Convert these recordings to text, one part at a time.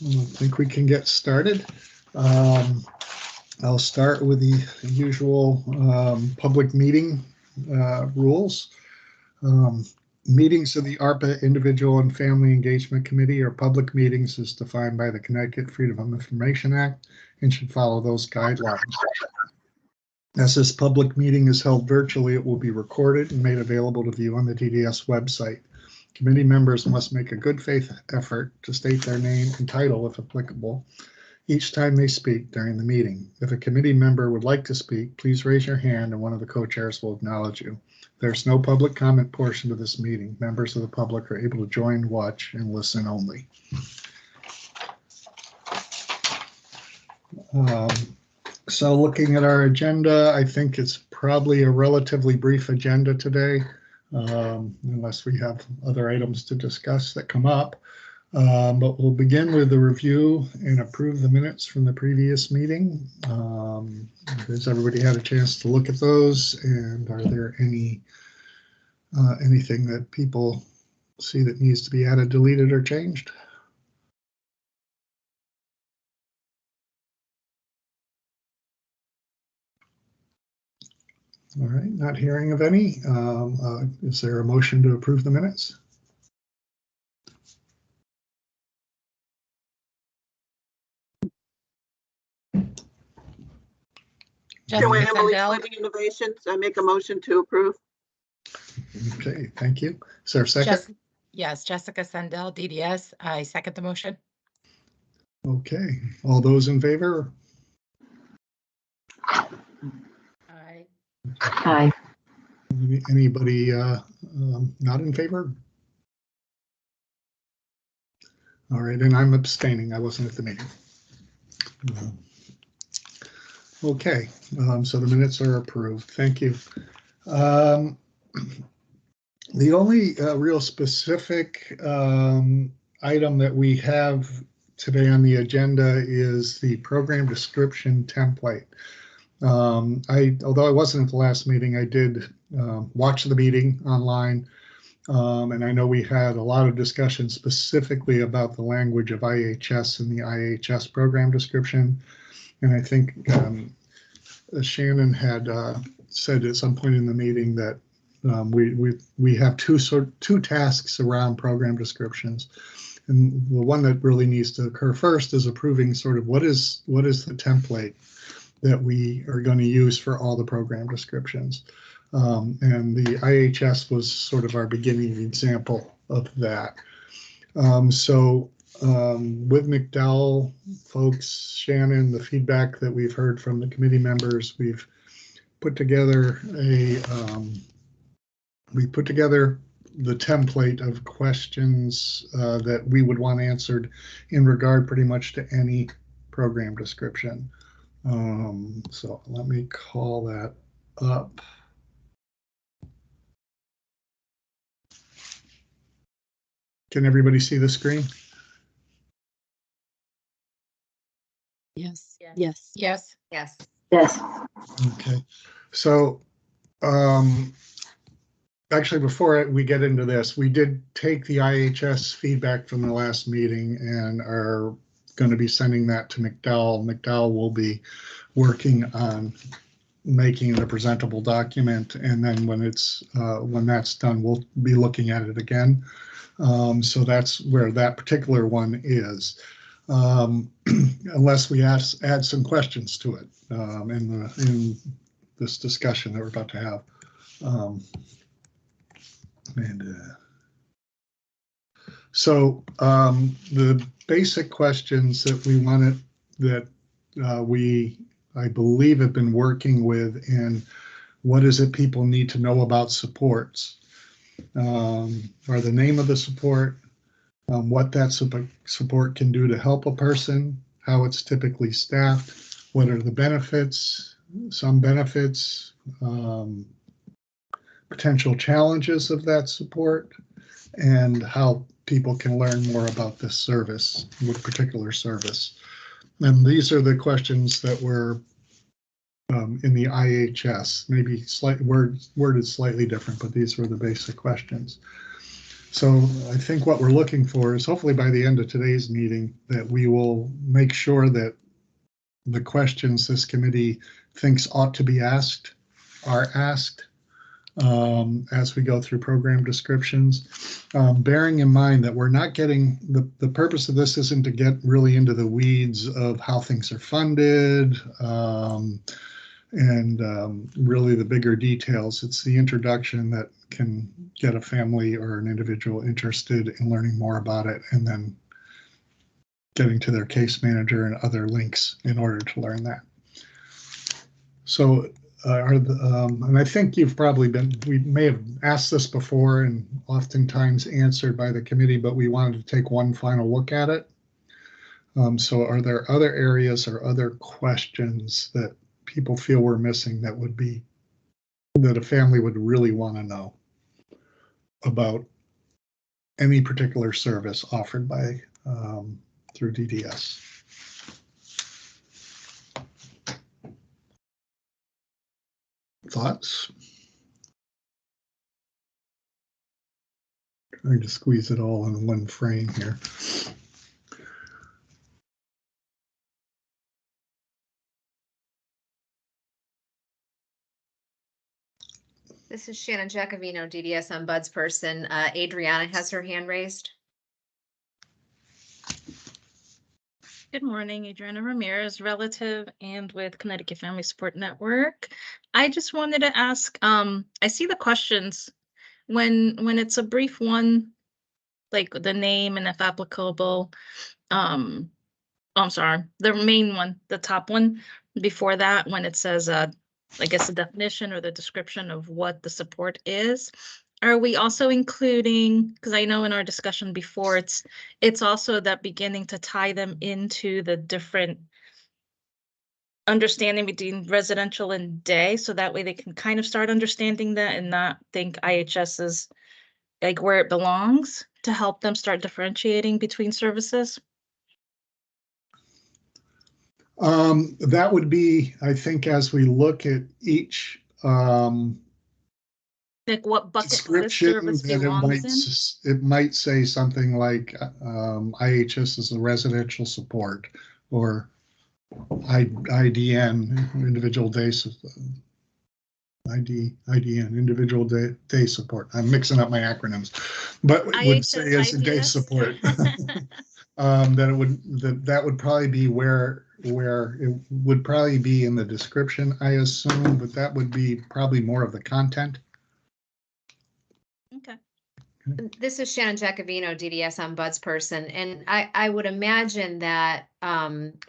I think we can get started. I'll start with the usual public meeting rules. Meetings of the ARPA Individual and Family Engagement Committee are public meetings as defined by the Connecticut Freedom of Information Act and should follow those guidelines. As this public meeting is held virtually, it will be recorded and made available to view on the DDS website. Committee members must make a good faith effort to state their name and title, if applicable, each time they speak during the meeting. If a committee member would like to speak, please raise your hand and one of the co-chairs will acknowledge you. There's no public comment portion of this meeting. Members of the public are able to join, watch, and listen only. So looking at our agenda, I think it's probably a relatively brief agenda today, unless we have other items to discuss that come up. But we'll begin with the review and approve the minutes from the previous meeting. Has everybody had a chance to look at those? And are there anything that people see that needs to be added, deleted, or changed? All right, not hearing of any. Is there a motion to approve the minutes? Emily, Living Innovations. I make a motion to approve. Okay, thank you. Is there a second? Yes, Jessica Sendell, DDS. I second the motion. Okay, all those in favor? Aye. Aye. Anybody not in favor? All right, and I'm abstaining. I wasn't at the meeting. Okay, so the minutes are approved. Thank you. The only real specific item that we have today on the agenda is the program description template. Although I wasn't at the last meeting, I did watch the meeting online, and I know we had a lot of discussion specifically about the language of IHS and the IHS program description. And I think Shannon had said at some point in the meeting that we have two tasks around program descriptions, and the one that really needs to occur first is approving sort of what is the template that we are going to use for all the program descriptions, and the IHS was sort of our beginning example of that. With McDowell folks, Shannon, the feedback that we've heard from the committee members, we've put together the template of questions that we would want answered in regard pretty much to any program description. So let me call that up. Can everybody see the screen? Yes. Yes. Yes. Yes. Yes. Okay. So actually, before we get into this, we did take the IHS feedback from the last meeting and are going to be sending that to McDowell. McDowell will be working on making it a presentable document, and then when that's done, we'll be looking at it again. So that's where that particular one is, unless we add some questions to it in this discussion that we're about to have. So the basic questions that we wanted, that I believe have been working with, in what is it people need to know about supports, are the name of the support, what that support can do to help a person, how it's typically staffed, what are the benefits, some benefits, potential challenges of that support, and how people can learn more about this service, with particular service. And these are the questions that were in the IHS, maybe worded slightly different, but these were the basic questions. So I think what we're looking for is hopefully by the end of today's meeting that we will make sure that the questions this committee thinks ought to be asked are asked as we go through program descriptions, bearing in mind that we're not getting, the purpose of this isn't to get really into the weeds of how things are funded and really the bigger details. It's the introduction that can get a family or an individual interested in learning more about it, and then getting to their case manager and other links in order to learn that. So and I think you've probably we may have asked this before and oftentimes answered by the committee, but we wanted to take one final look at it. So are there other areas or other questions that people feel we're missing that would be, that a family would really want to know about any particular service offered by through DDS? Thoughts? Trying to squeeze it all in one frame here. This is Shannon Giacovino, DDS Ombudsperson. Adriana has her hand raised. Good morning, Adriana Ramirez, relative and with Connecticut Family Support Network. I just wanted to ask, I see the questions when it's a brief one, like the name and if applicable, I'm sorry, the main one, the top one before that, when it says, I guess the definition or the description of what the support is. Are we also including, because I know in our discussion before, it's also that beginning to tie them into the different understanding between residential and day, so that way they can kind of start understanding that and not think IHS is like where it belongs, to help them start differentiating between services? That would be, I think, as we look at each Like what bucket this description, service that belongs in? it might say something like IHS is a residential support, or IDN, individual day individual day support. I'm mixing up my acronyms, but it would say as a day support. That would probably be where it would probably be in the description, I assume, but that would be probably more of the content. Okay. This is Shannon Giacovino, DDS Ombudsperson, and I would imagine that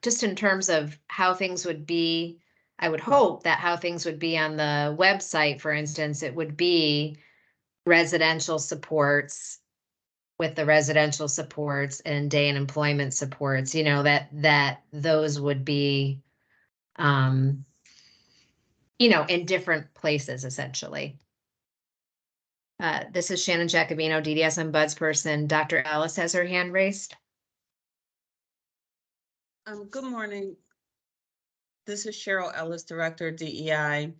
just in terms of how things would be, I would hope that how things would be on the website, for instance, it would be residential supports with the residential supports and day and employment supports, you know, that those would be, you know, in different places, essentially. This is Shannon Giacovino, DDS Ombudsperson. Dr. Ellis has her hand raised. Good morning. This is Cheryl Ellis, Director of DEI.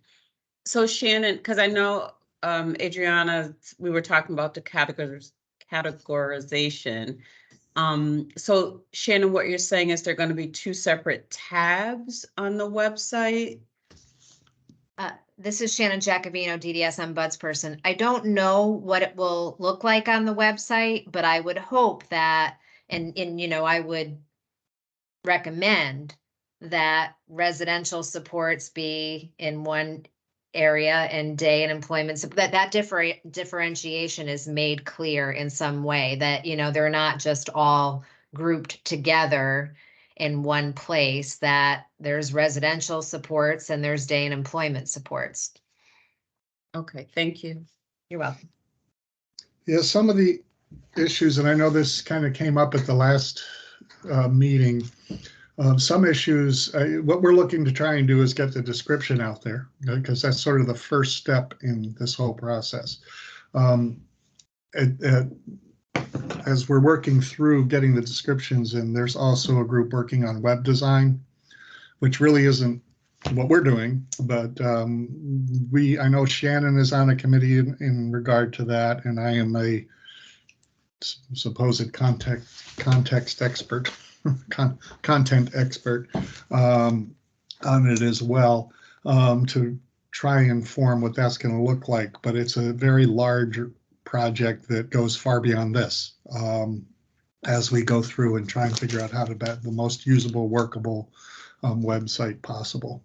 So Shannon, because I know Adriana, we were talking about the categorization. So Shannon, what you're saying is there are going to be two separate tabs on the website? This is Shannon Giacovino, DDS Ombudsperson. I don't know what it will look like on the website, but I would hope that, and you know, I would recommend that residential supports be in one area and day and employment, so that differentiation is made clear in some way, that, you know, they're not just all grouped together in one place, that there's residential supports and there's day and employment supports. Okay, thank you. You're welcome. Yeah, some of the issues, and I know this kind of came up at the last meeting, some issues, what we're looking to try and do is get the description out there, because that's sort of the first step in this whole process. As we're working through getting the descriptions in, there's also a group working on web design, which really isn't what we're doing, but I know Shannon is on a committee in regard to that, and I am a supposed context expert, content expert on it as well, to try and form what that's going to look like. But it's a very large project that goes far beyond this, as we go through and try and figure out how to build the most usable, workable website possible.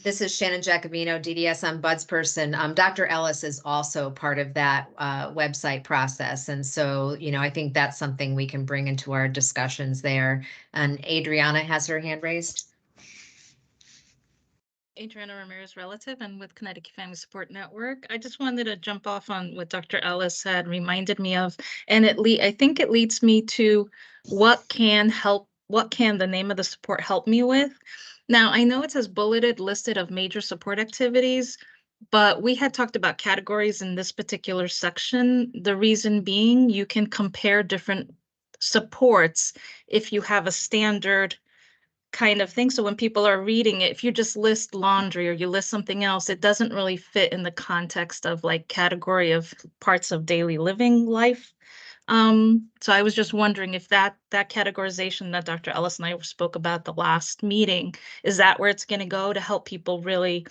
This is Shannon Giacovino, DDS ombudsperson. Dr. Ellis is also part of that website process. And so, I think that's something we can bring into our discussions there. And Adriana has her hand raised. Adriana Ramirez, relative, and with Connecticut Family Support Network. I just wanted to jump off on what Dr. Ellis had reminded me of, and I think it leads me to what can the name of the support help me with? Now, I know it says bulleted listed of major support activities, but we had talked about categories in this particular section. The reason being, you can compare different supports if you have a standard kind of thing. So when people are reading it, if you just list laundry or you list something else, it doesn't really fit in the context of like category of parts of daily living life. So I was just wondering if that categorization that Dr. Ellis and I spoke about the last meeting, is that where it's going to go to help people really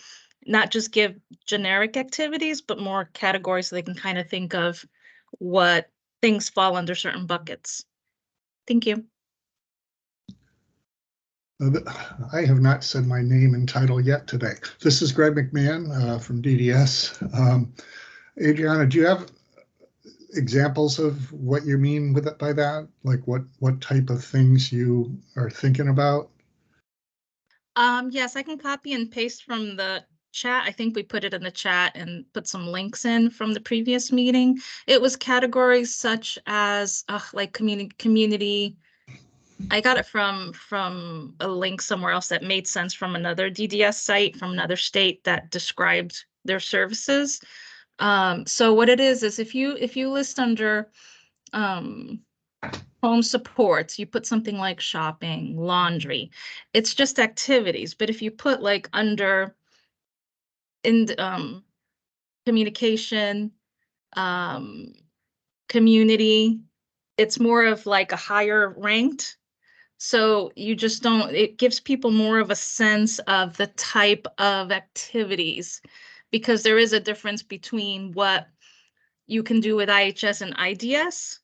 not just give generic activities, but more categories so they can kind of think of what things fall under certain buckets. Thank you. I have not said my name and title yet today. This is Greg McMahon from DDS. Adriana, do you have examples of what you mean with it by that? Like what type of things you are thinking about? Yes, I can copy and paste from the chat. I think we put it in the chat and put some links in from the previous meeting. It was categories such as like community. I got it from a link somewhere else that made sense from another DDS site from another state that described their services. So what it is if you list under home supports, you put something like shopping, laundry, it's just activities. But if you put like under communication, community, it's more of like a higher ranked. So you just don't, it gives people more of a sense of the type of activities, because there is a difference between what you can do with IHS and IDS,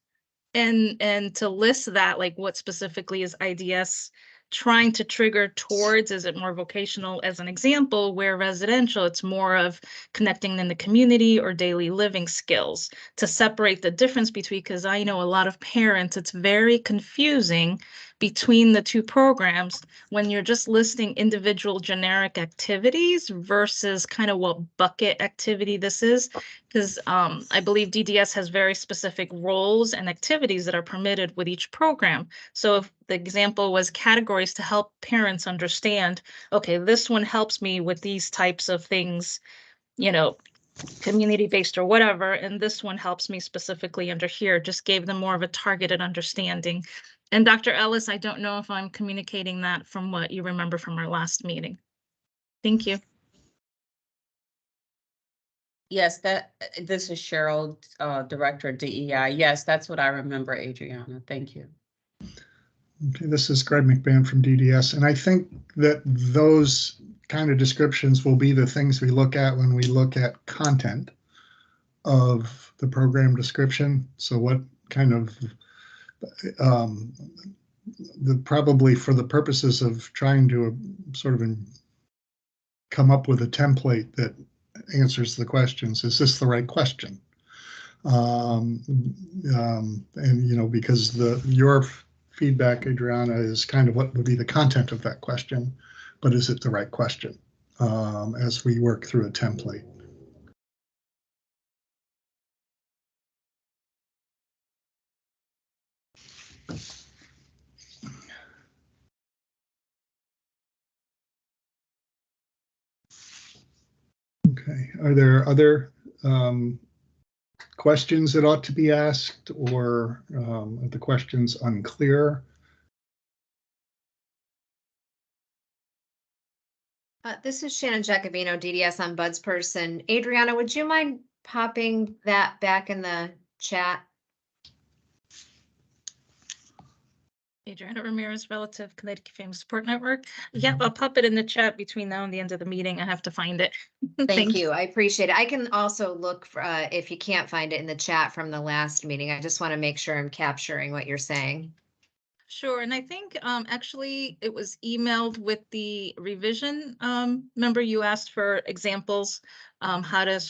and to list that, like what specifically is IDS trying to trigger towards? Is it more vocational, as an example, where residential, it's more of connecting in the community or daily living skills, to separate the difference between, because I know a lot of parents, it's very confusing between the two programs when you're just listing individual generic activities versus kind of what bucket activity this is. Because I believe DDS has very specific roles and activities that are permitted with each program. So if the example was categories to help parents understand, okay, this one helps me with these types of things, community-based or whatever, and this one helps me specifically under here, just gave them more of a targeted understanding. And Dr. Ellis, I don't know if I'm communicating that from what you remember from our last meeting. Thank you. Yes, this is Cheryl, Director of DEI. Yes, that's what I remember, Adriana. Thank you. Okay, this is Greg McMahon from DDS, and I think that those kind of descriptions will be the things we look at when we look at content of the program description. So what kind of probably for the purposes of trying to sort of come up with a template that answers the questions, is this the right question? And because your feedback, Adriana, is kind of what would be the content of that question, but is it the right question as we work through a template? Okay, are there other questions that ought to be asked, or are the questions unclear? This is Shannon Giacovino, DDS ombudsperson. Adriana, would you mind popping that back in the chat? Adriana Ramirez, relative Connecticut Family Support Network. Yep, I'll pop it in the chat between now and the end of the meeting. I have to find it. Thank you. I appreciate it. I can also look for, if you can't find it in the chat from the last meeting. I just want to make sure I'm capturing what you're saying. Sure, and I think actually it was emailed with the revision. Remember you asked for examples, how to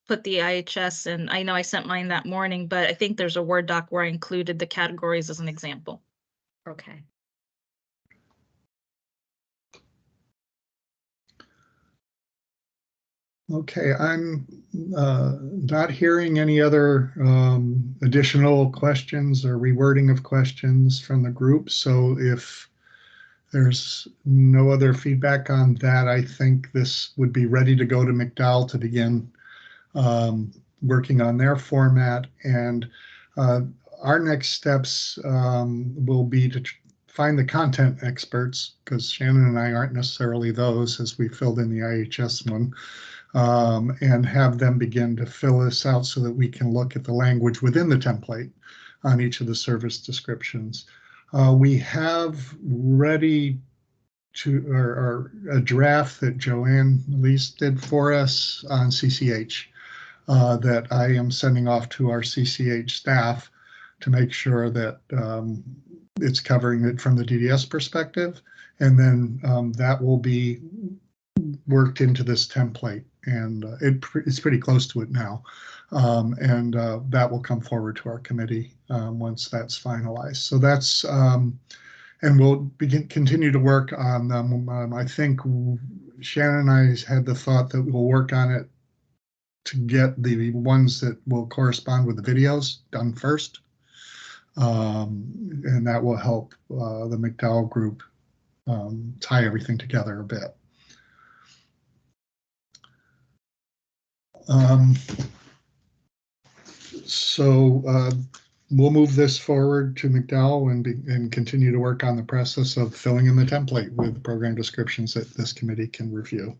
put the IHS, and I know I sent mine that morning, but I think there's a Word doc where I included the categories as an example. Okay. Okay, I'm not hearing any other additional questions or rewording of questions from the group. So if there's no other feedback on that, I think this would be ready to go to McDowell to begin working on their format. And our next steps will be to find the content experts, because Shannon and I aren't necessarily those, as we filled in the IHS one. And have them begin to fill this out so that we can look at the language within the template on each of the service descriptions. We have ready to, or a draft that Joanne Lease did for us on CCH that I am sending off to our CCH staff to make sure that it's covering it from the DDS perspective. And then that will be worked into this template, and it's pretty close to it now, and that will come forward to our committee once that's finalized. So that's and we'll continue to work on them. I think Shannon and I had the thought that we'll work on it to get the ones that will correspond with the videos done first, and that will help the McDowell group tie everything together a bit. So we'll move this forward to McDowell and continue to work on the process of filling in the template with program descriptions that this committee can review.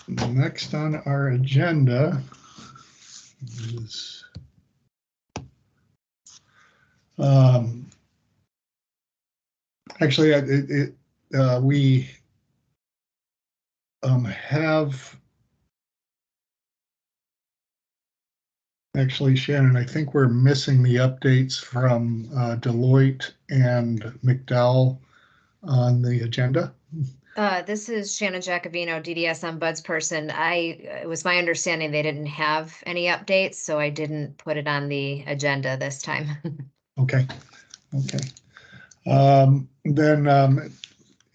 Next on our agenda is actually we have actually, Shannon, I think we're missing the updates from Deloitte and McDowell on the agenda. This is Shannon Giacovino, DDS ombudsperson. It was my understanding they didn't have any updates, so I didn't put it on the agenda this time. Okay. Then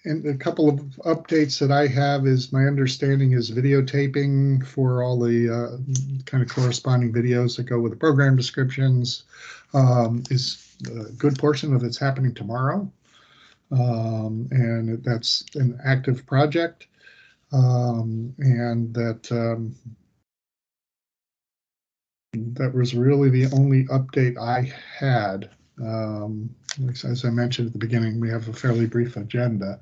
and a couple of updates that I have is my understanding is videotaping for all the kind of corresponding videos that go with the program descriptions is a good portion of it's happening tomorrow. And that's an active project. And that was really the only update I had. As I mentioned at the beginning, we have a fairly brief agenda.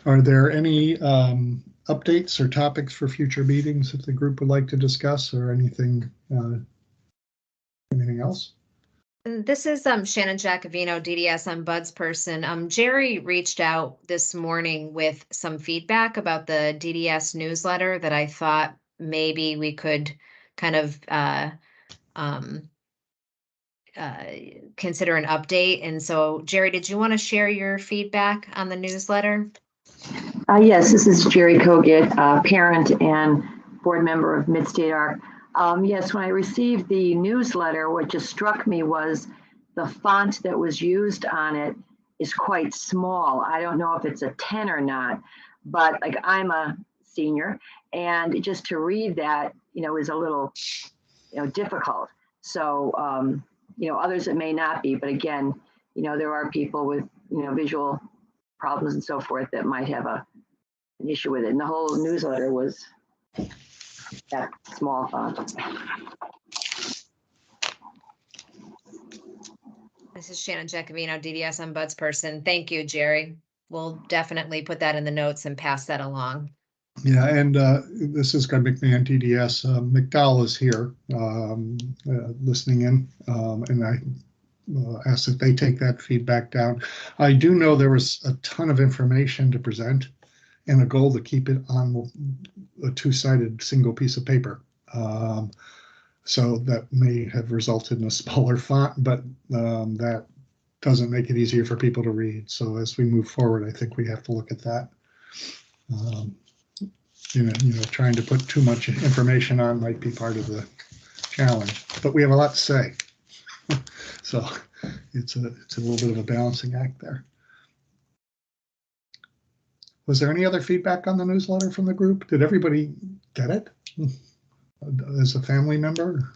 Are there any updates or topics for future meetings that the group would like to discuss, or anything else? This is Shannon Giacovino, DDS ombudsperson. Jerry reached out this morning with some feedback about the DDS newsletter that I thought maybe we could kind of consider an update. And so, Jerry, did you want to share your feedback on the newsletter? Yes, this is Jerry Kogut, parent and board member of Midstate ARC. Yes, when I received the newsletter, what just struck me was the font that was used on it is quite small. I don't know if it's a 10 or not, but like I'm a senior, and just to read that, is a little, difficult. So, others it may not be, but again, there are people with, visual problems and so forth that might have an issue with it. And the whole newsletter was that small font. This is Shannon Giacovino, DDS ombudsperson. Thank you, Jerry. We'll definitely put that in the notes and pass that along. Yeah, and this is Greg McMahon, DDS. McDowell is here listening in, and I asked if they take that feedback down. I do know there was a ton of information to present and a goal to keep it on a two-sided single piece of paper. So that may have resulted in a smaller font, but that doesn't make it easier for people to read. So as we move forward, I think we have to look at that. You know, trying to put too much information on might be part of the challenge, but we have a lot to say. So it's a little bit of a balancing act there. Was there any other feedback on the newsletter from the group? Did everybody get it as a family member?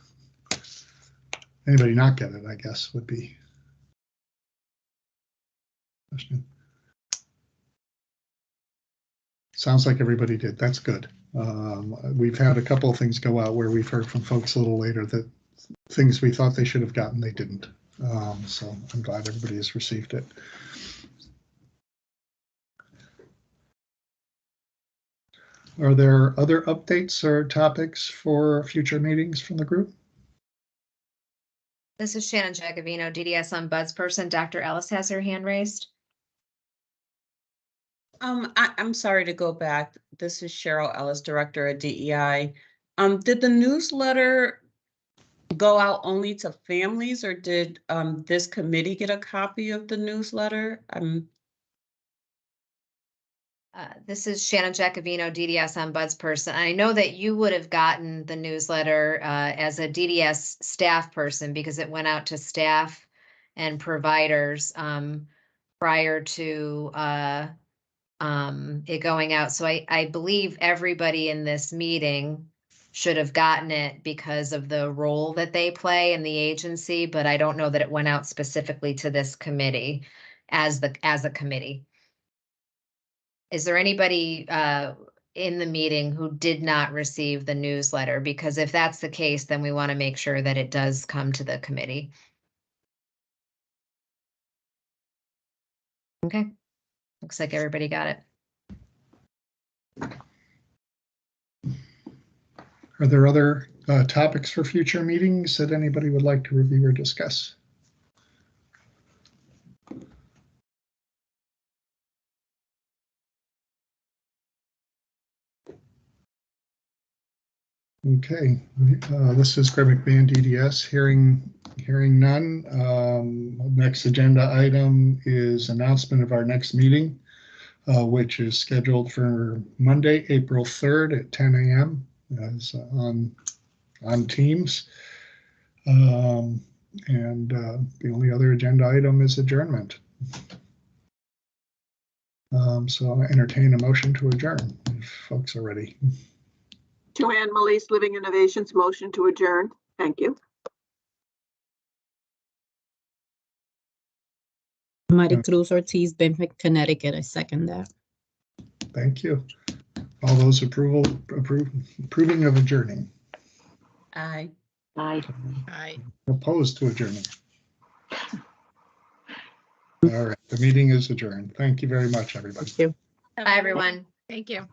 Anybody not get it, I guess, would be question. Sounds like everybody did. That's good. We've had a couple of things go out where we've heard from folks a little later that things we thought they should have gotten, they didn't. So I'm glad everybody has received it. Are there other updates or topics for future meetings from the group? This is Shannon Jacobino, DDS Ombudsperson. Dr. Ellis has her hand raised. I'm sorry to go back. This is Cheryl Ellis, Director at DEI. Did the newsletter go out only to families, or did this committee get a copy of the newsletter? This is Shannon Jacobino, DDS Ombudsperson. I know that you would have gotten the newsletter as a DDS staff person because it went out to staff and providers prior to it going out. So I believe everybody in this meeting should have gotten it because of the role that they play in the agency, but I don't know that it went out specifically to this committee as a committee. Is there anybody in the meeting who did not receive the newsletter? Because if that's the case, then we want to make sure that it does come to the committee. Okay, looks like everybody got it. Are there other topics for future meetings that anybody would like to review or discuss? Okay, this is Greg McMahon, DDS. Hearing none. Next agenda item is announcement of our next meeting, which is scheduled for Monday, April 3rd at 10 a.m. as on Teams. And the only other agenda item is adjournment. So I'll entertain a motion to adjourn if folks are ready. Joanne Malise, Living Innovations, motion to adjourn. Thank you. Maricruz Ortiz, Benfic, Connecticut. I second that. Thank you. All those approving of adjourning. Aye. Aye. Aye. Opposed to adjourning. All right, the meeting is adjourned. Thank you very much, everybody. Thank you. Bye, everyone. Thank you.